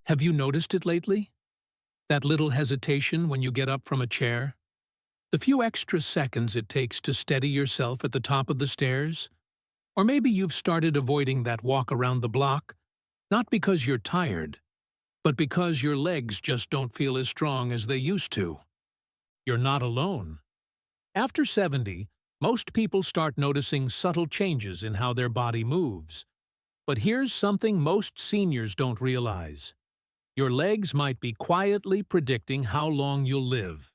Have you noticed it lately? That little hesitation when you get up from a chair? The few extra seconds it takes to steady yourself at the top of the stairs? Or maybe you've started avoiding that walk around the block, not because you're tired, but because your legs just don't feel as strong as they used to. You're not alone. After 70, most people start noticing subtle changes in how their body moves. But here's something most seniors don't realize. Your legs might be quietly predicting how long you'll live.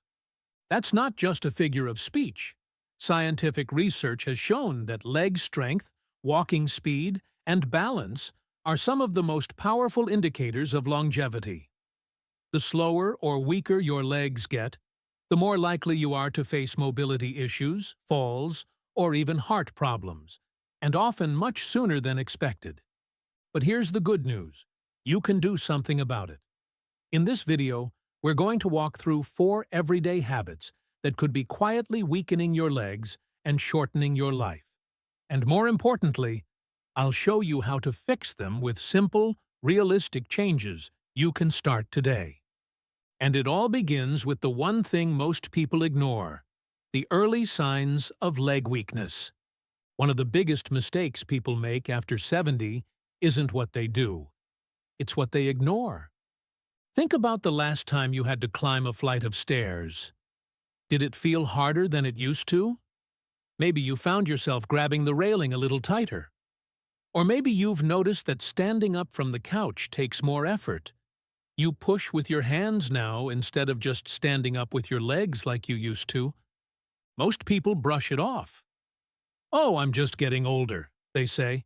That's not just a figure of speech. Scientific research has shown that leg strength, walking speed, and balance are some of the most powerful indicators of longevity. The slower or weaker your legs get, the more likely you are to face mobility issues, falls, or even heart problems, and often much sooner than expected. But here's the good news. You can do something about it. In this video, we're going to walk through 4 everyday habits that could be quietly weakening your legs and shortening your life. And more importantly, I'll show you how to fix them with simple, realistic changes you can start today. And it all begins with the one thing most people ignore: the early signs of leg weakness. One of the biggest mistakes people make after 70 isn't what they do. It's what they ignore. Think about the last time you had to climb a flight of stairs. Did it feel harder than it used to? Maybe you found yourself grabbing the railing a little tighter. Or maybe you've noticed that standing up from the couch takes more effort. You push with your hands now instead of just standing up with your legs like you used to. Most people brush it off. "Oh, I'm just getting older," they say.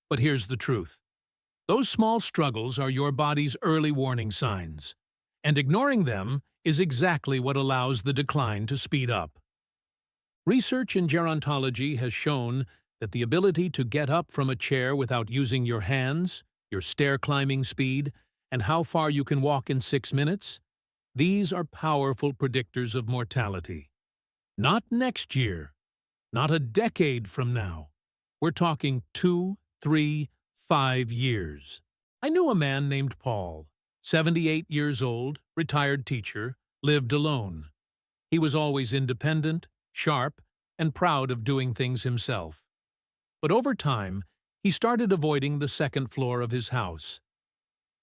But here's the truth. Those small struggles are your body's early warning signs, and ignoring them is exactly what allows the decline to speed up. Research in gerontology has shown that the ability to get up from a chair without using your hands, your stair climbing speed, and how far you can walk in 6 minutes, these are powerful predictors of mortality. Not next year, not a decade from now. We're talking 2, 3, 5 years. I knew a man named Paul, 78 years old, retired teacher, lived alone. He was always independent, sharp, and proud of doing things himself. But over time, he started avoiding the second floor of his house.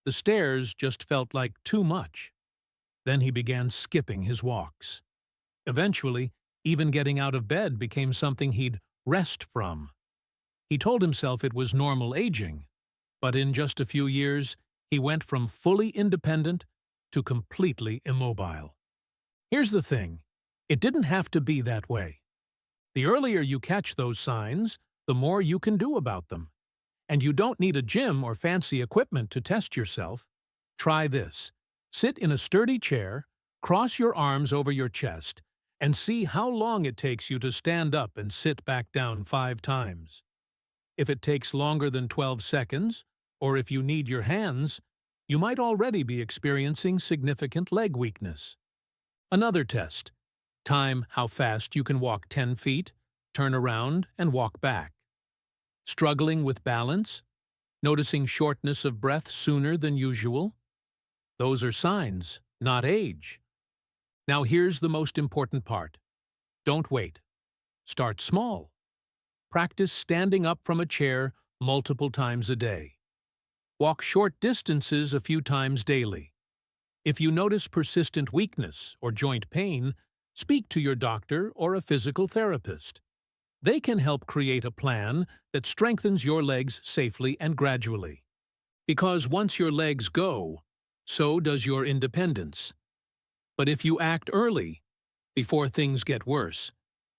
The stairs just felt like too much. Then he began skipping his walks. Eventually, even getting out of bed became something he'd rest from. He told himself it was normal aging, but in just a few years, he went from fully independent to completely immobile. Here's the thing. It didn't have to be that way. The earlier you catch those signs, the more you can do about them. And you don't need a gym or fancy equipment to test yourself. Try this. Sit in a sturdy chair, cross your arms over your chest, and see how long it takes you to stand up and sit back down 5 times. If it takes longer than 12 seconds, or if you need your hands, you might already be experiencing significant leg weakness. Another test. Time how fast you can walk 10 feet, turn around, and walk back. Struggling with balance? Noticing shortness of breath sooner than usual? Those are signs, not age. Now here's the most important part. Don't wait. Start small. Practice standing up from a chair multiple times a day. Walk short distances a few times daily. If you notice persistent weakness or joint pain, speak to your doctor or a physical therapist. They can help create a plan that strengthens your legs safely and gradually. Because once your legs go, so does your independence. But if you act early, before things get worse,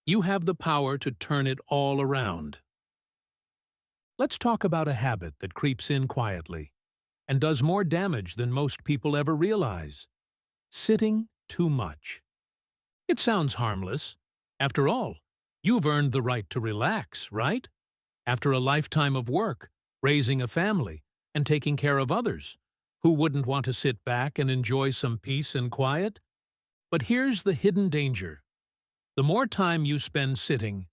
you have the power to turn it all around. Let's talk about a habit that creeps in quietly and does more damage than most people ever realize. Sitting too much. It sounds harmless. After all, you've earned the right to relax, right? After a lifetime of work, raising a family, and taking care of others, who wouldn't want to sit back and enjoy some peace and quiet? But here's the hidden danger. The more time you spend sitting,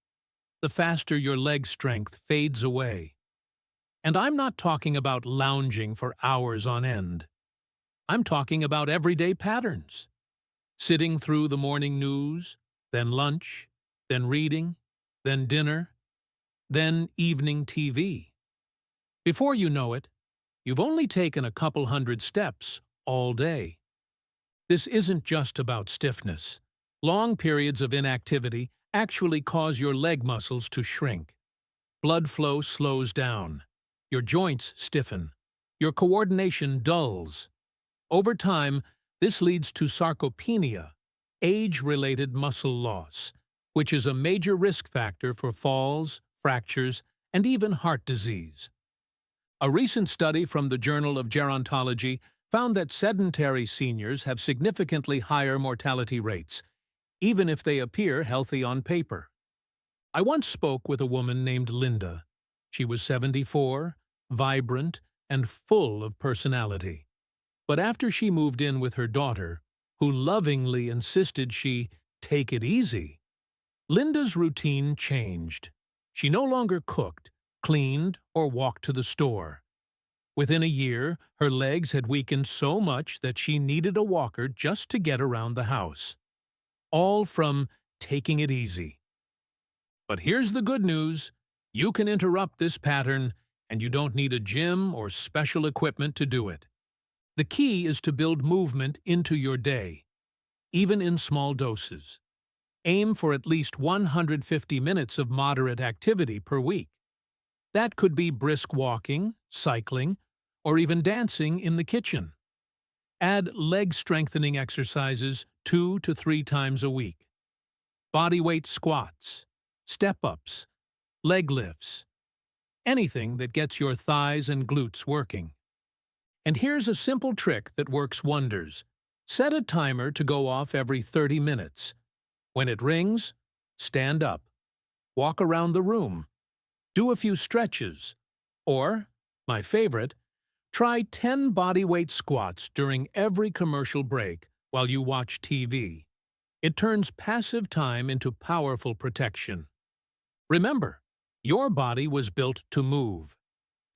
the faster your leg strength fades away. And I'm not talking about lounging for hours on end. I'm talking about everyday patterns. Sitting through the morning news, then lunch, then reading, then dinner, then evening TV. Before you know it, you've only taken a couple hundred steps all day. This isn't just about stiffness. Long periods of inactivity actually cause your leg muscles to shrink. Blood flow slows down. Your joints stiffen. Your coordination dulls. Over time, this leads to sarcopenia, age-related muscle loss, which is a major risk factor for falls, fractures, and even heart disease. A recent study from the Journal of Gerontology found that sedentary seniors have significantly higher mortality rates, even if they appear healthy on paper. I once spoke with a woman named Linda. She was 74, vibrant, and full of personality. But after she moved in with her daughter, who lovingly insisted she take it easy, Linda's routine changed. She no longer cooked, cleaned, or walked to the store. Within a year, her legs had weakened so much that she needed a walker just to get around the house. All from taking it easy. But here's the good news. You can interrupt this pattern, and you don't need a gym or special equipment to do it. The key is to build movement into your day, even in small doses. Aim for at least 150 minutes of moderate activity per week. That could be brisk walking, cycling, or even dancing in the kitchen. Add leg-strengthening exercises 2 to 3 times a week. Bodyweight squats, step-ups, leg lifts, anything that gets your thighs and glutes working. And here's a simple trick that works wonders. Set a timer to go off every 30 minutes. When it rings, stand up, walk around the room, do a few stretches, or, my favorite, try 10 bodyweight squats during every commercial break while you watch TV. It turns passive time into powerful protection. Remember, your body was built to move,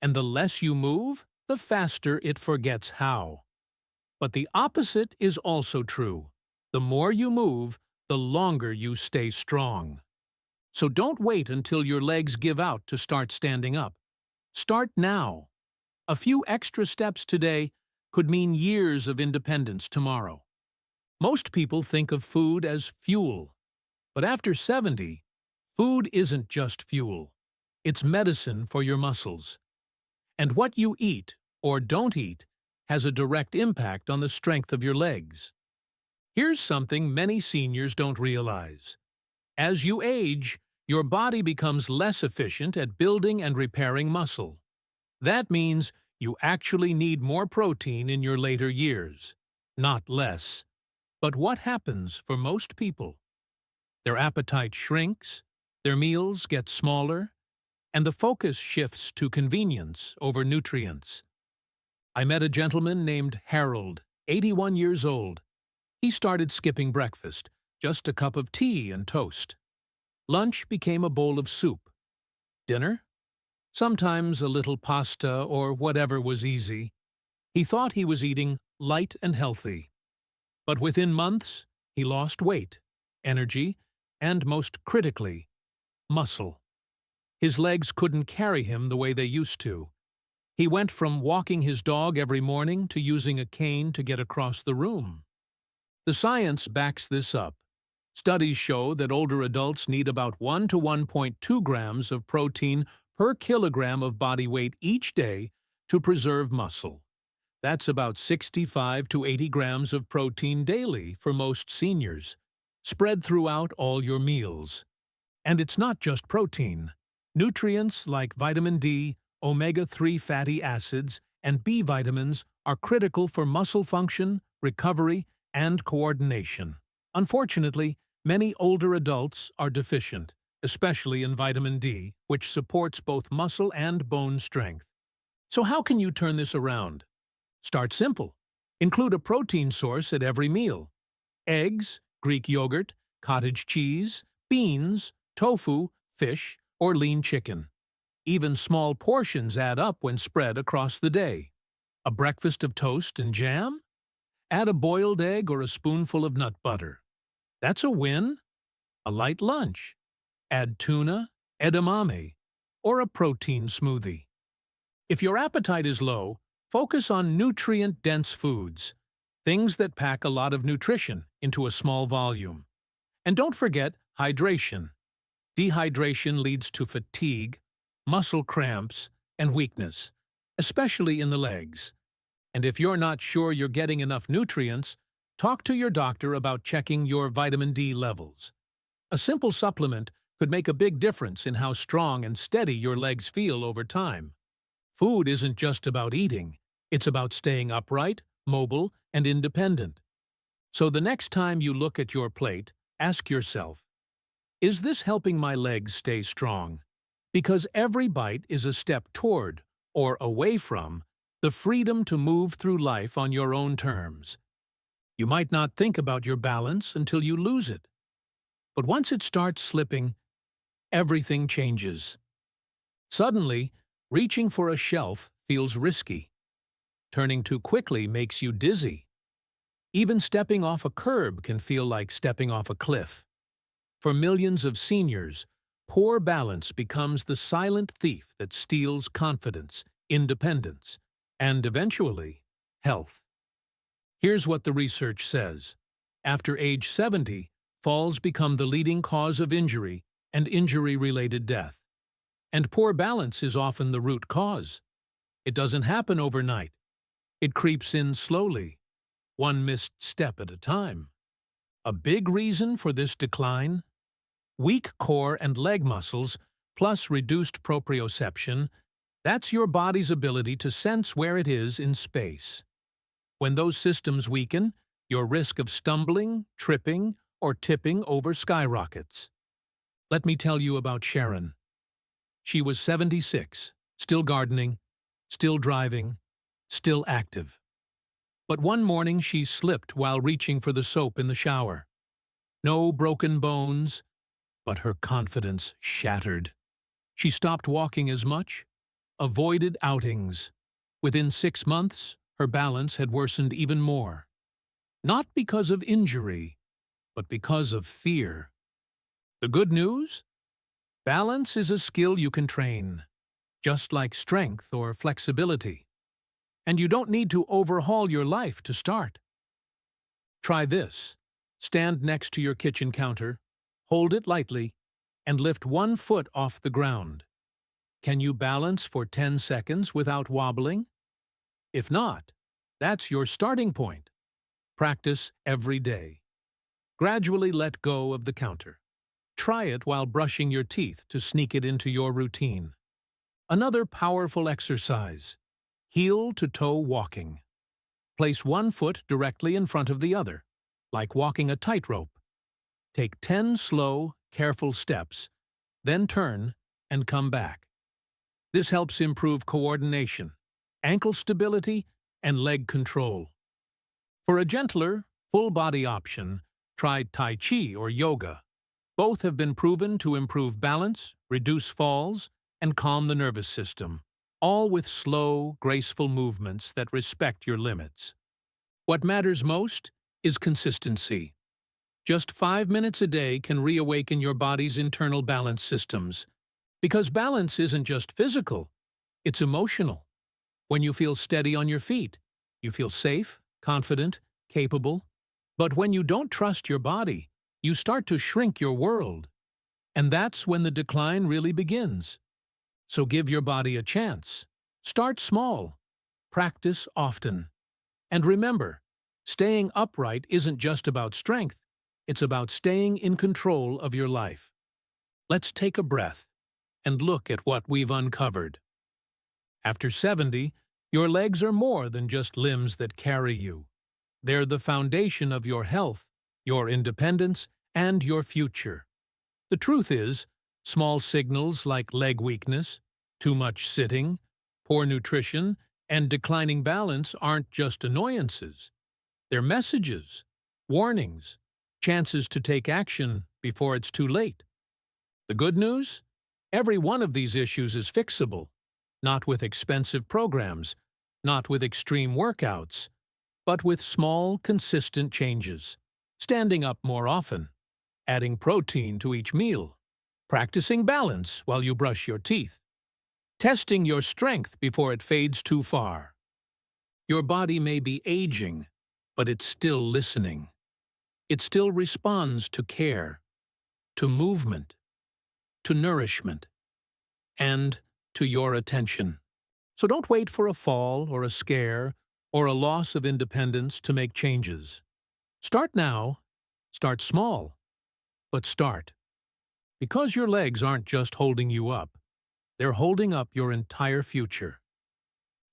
and the less you move, the faster it forgets how. But the opposite is also true. The more you move, the longer you stay strong. So don't wait until your legs give out to start standing up. Start now. A few extra steps today could mean years of independence tomorrow. Most people think of food as fuel, but after 70, food isn't just fuel. It's medicine for your muscles. And what you eat or don't eat has a direct impact on the strength of your legs. Here's something many seniors don't realize. As you age, your body becomes less efficient at building and repairing muscle. That means you actually need more protein in your later years, not less. But what happens for most people? Their appetite shrinks, their meals get smaller, and the focus shifts to convenience over nutrients. I met a gentleman named Harold, 81 years old. He started skipping breakfast, just a cup of tea and toast. Lunch became a bowl of soup. Dinner? Sometimes a little pasta or whatever was easy. He thought he was eating light and healthy. But within months, he lost weight, energy, and most critically, muscle. His legs couldn't carry him the way they used to. He went from walking his dog every morning to using a cane to get across the room. The science backs this up. Studies show that older adults need about 1 to 1.2 grams of protein per kilogram of body weight each day to preserve muscle. That's about 65 to 80 grams of protein daily for most seniors, spread throughout all your meals. And it's not just protein. Nutrients like vitamin D, omega-3 fatty acids, and B vitamins are critical for muscle function, recovery, and coordination. Unfortunately, many older adults are deficient, especially in vitamin D, which supports both muscle and bone strength. So how can you turn this around? Start simple. Include a protein source at every meal. Eggs, Greek yogurt, cottage cheese, beans, tofu, fish, or lean chicken. Even small portions add up when spread across the day. A breakfast of toast and jam? Add a boiled egg or a spoonful of nut butter. That's a win. A light lunch. Add tuna, edamame, or a protein smoothie. If your appetite is low, focus on nutrient-dense foods, things that pack a lot of nutrition into a small volume. And don't forget hydration. Dehydration leads to fatigue, muscle cramps, and weakness, especially in the legs. And if you're not sure you're getting enough nutrients, talk to your doctor about checking your vitamin D levels. A simple supplement could make a big difference in how strong and steady your legs feel over time. Food isn't just about eating, it's about staying upright, mobile, and independent. So the next time you look at your plate, ask yourself, is this helping my legs stay strong? Because every bite is a step toward, or away from, the freedom to move through life on your own terms. You might not think about your balance until you lose it. But once it starts slipping, everything changes. Suddenly, reaching for a shelf feels risky. Turning too quickly makes you dizzy. Even stepping off a curb can feel like stepping off a cliff. For millions of seniors, poor balance becomes the silent thief that steals confidence, independence, and eventually, health. Here's what the research says. After age 70, falls become the leading cause of injury and injury-related death. And poor balance is often the root cause. It doesn't happen overnight. It creeps in slowly, one missed step at a time. A big reason for this decline? Weak core and leg muscles, plus reduced proprioception, that's your body's ability to sense where it is in space. When those systems weaken, your risk of stumbling, tripping, or tipping over skyrockets. Let me tell you about Sharon. She was 76, still gardening, still driving, still active. But one morning she slipped while reaching for the soap in the shower. No broken bones, but her confidence shattered. She stopped walking as much, avoided outings. Within 6 months, her balance had worsened even more. Not because of injury, but because of fear. The good news? Balance is a skill you can train, just like strength or flexibility. And you don't need to overhaul your life to start. Try this. Stand next to your kitchen counter, hold it lightly, and lift 1 foot off the ground. Can you balance for 10 seconds without wobbling? If not, that's your starting point. Practice every day. Gradually let go of the counter. Try it while brushing your teeth to sneak it into your routine. Another powerful exercise. Heel-to-toe walking. Place 1 foot directly in front of the other, like walking a tightrope. Take 10 slow, careful steps, then turn and come back. This helps improve coordination, ankle stability, and leg control. For a gentler, full-body option, try Tai Chi or Yoga. Both have been proven to improve balance, reduce falls, and calm the nervous system, all with slow, graceful movements that respect your limits. What matters most is consistency. Just 5 minutes a day can reawaken your body's internal balance systems. Because balance isn't just physical, it's emotional. When you feel steady on your feet, you feel safe, confident, capable. But when you don't trust your body, you start to shrink your world. And that's when the decline really begins. So give your body a chance. Start small. Practice often. And remember, staying upright isn't just about strength. It's about staying in control of your life. Let's take a breath and look at what we've uncovered. After 70, your legs are more than just limbs that carry you. They're the foundation of your health, your independence, and your future. The truth is, small signals like leg weakness, too much sitting, poor nutrition, and declining balance aren't just annoyances. They're messages, warnings, chances to take action before it's too late. The good news? Every one of these issues is fixable, not with expensive programs, not with extreme workouts, but with small, consistent changes. Standing up more often, adding protein to each meal, practicing balance while you brush your teeth, testing your strength before it fades too far. Your body may be aging, but it's still listening. It still responds to care, to movement, to nourishment, and to your attention. So don't wait for a fall or a scare or a loss of independence to make changes. Start now, start small, but start. Because your legs aren't just holding you up, they're holding up your entire future.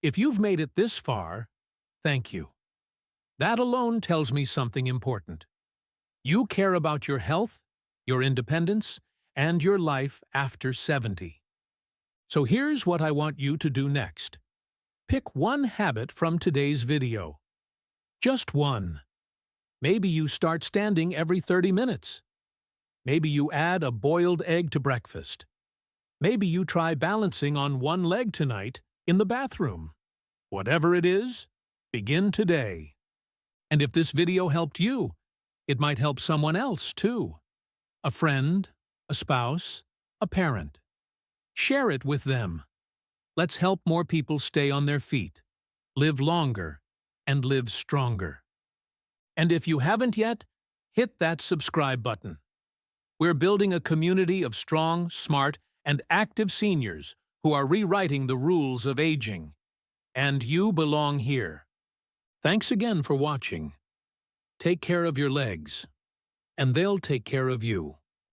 If you've made it this far, thank you. That alone tells me something important. You care about your health, your independence, and your life after 70. So here's what I want you to do next. Pick one habit from today's video. Just one. Maybe you start standing every 30 minutes. Maybe you add a boiled egg to breakfast. Maybe you try balancing on one leg tonight in the bathroom. Whatever it is, begin today. And if this video helped you, it might help someone else too. A friend, a spouse, a parent. Share it with them. Let's help more people stay on their feet, live longer, and live stronger. And if you haven't yet, hit that subscribe button. We're building a community of strong, smart, and active seniors who are rewriting the rules of aging. And you belong here. Thanks again for watching. Take care of your legs, and they'll take care of you.